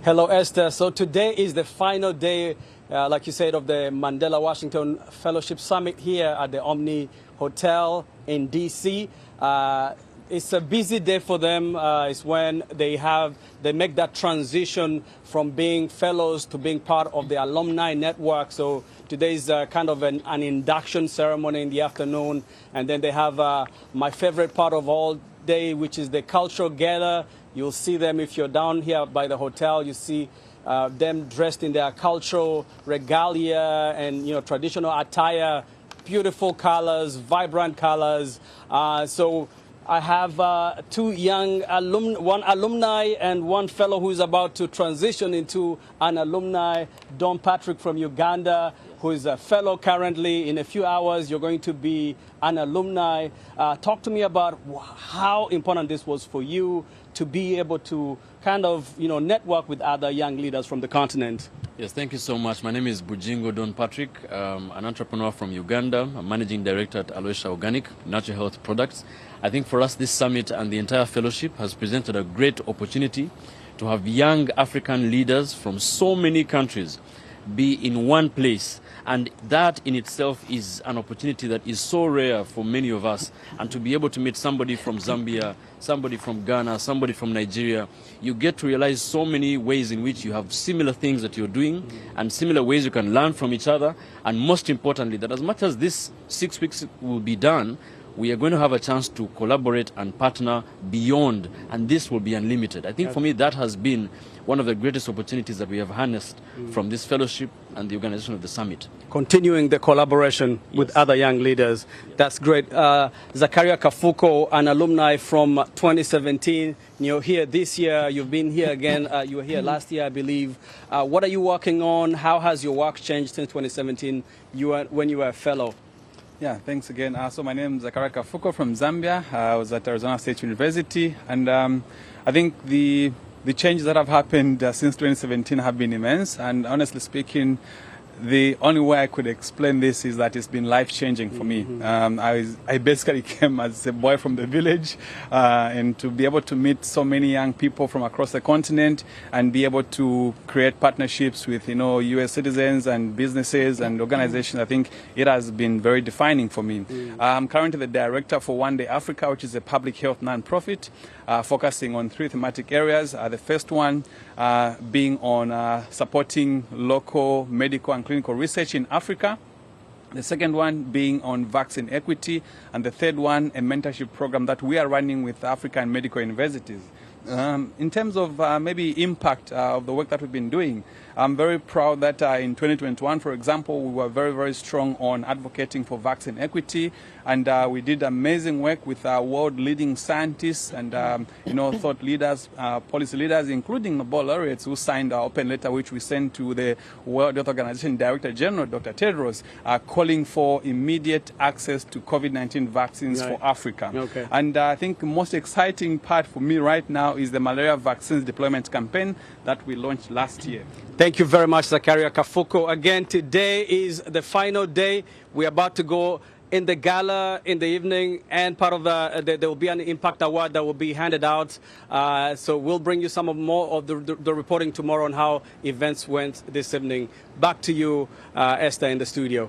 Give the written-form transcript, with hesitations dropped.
Hello, Esther. So today is the final day, like you said, of the Mandela Washington Fellowship Summit here at the Omni Hotel in D.C. It's a busy day for them. It's when they make that transition from being fellows to being part of the alumni network. So today is kind of an induction ceremony in the afternoon. And then they have my favorite part of all day, which is the cultural gather. You'll see them if you're down here by the hotel. You see them dressed in their cultural regalia and traditional attire, beautiful colors, vibrant colors. So I have two young one alumni and one fellow who's about to transition into an alumni, Don Patrick from Uganda, who is a fellow currently. In a few hours, you're going to be an alumni. Talk to me about how important this was for you to be able to kind of, network with other young leaders from the continent. Yes, thank you so much. My name is Bujingo Don Patrick, an entrepreneur from Uganda. I'm managing director at Aloesha Organic Natural Health Products. I think for us, this summit and the entire fellowship has presented a great opportunity to have young African leaders from so many countries be in one place. And that in itself is an opportunity that is so rare for many of us. And to be able to meet somebody from Zambia, somebody from Ghana, somebody from Nigeria, you get to realize so many ways in which you have similar things that you're doing and similar ways you can learn from each other. And most importantly, that as much as this 6 weeks will be done, we are going to have a chance to collaborate and partner beyond, and this will be unlimited. I think for me that has been one of the greatest opportunities that we have harnessed from this fellowship and the organization of the summit. Continuing the collaboration with other young leaders. That's great. Zakaria Kafuko, an alumni from 2017. You're here this year. You've been here again. You were here last year, I believe. What are you working on? How has your work changed since 2017 when you were a fellow? Yeah, thanks again. So my name is Zakaria Kafuko from Zambia. I was at Arizona State University, and I think the changes that have happened since 2017 have been immense. And honestly speaking, the only way I could explain this is that it's been life-changing for me. I basically came as a boy from the village, and to be able to meet so many young people from across the continent and be able to create partnerships with U.S. citizens and businesses and organizations, I think it has been very defining for me. I'm currently the director for One Day Africa, which is a public health non-profit focusing on 3 thematic areas. The first one being on supporting local medical and clinical research in Africa. The second one being on vaccine equity. And the third one, a mentorship program that we are running with African medical universities. In terms of maybe impact of the work that we've been doing, I'm very proud that in 2021, for example, we were very, very strong on advocating for vaccine equity. And we did amazing work with world-leading scientists and, thought leaders, policy leaders, including Nobel laureates who signed our open letter, which we sent to the World Health Organization Director General, Dr. Tedros, calling for immediate access to COVID-19 vaccines for Africa. Okay. And I think the most exciting part for me right now is the malaria vaccines deployment campaign that we launched last year. Thank you very much, Zakaria Kafuko. Again, today is the final day. We're about to go in the gala in the evening, and part of there will be an impact award that will be handed out. So we'll bring you some more of the reporting tomorrow on how events went this evening. Back to you, Esther, in the studio.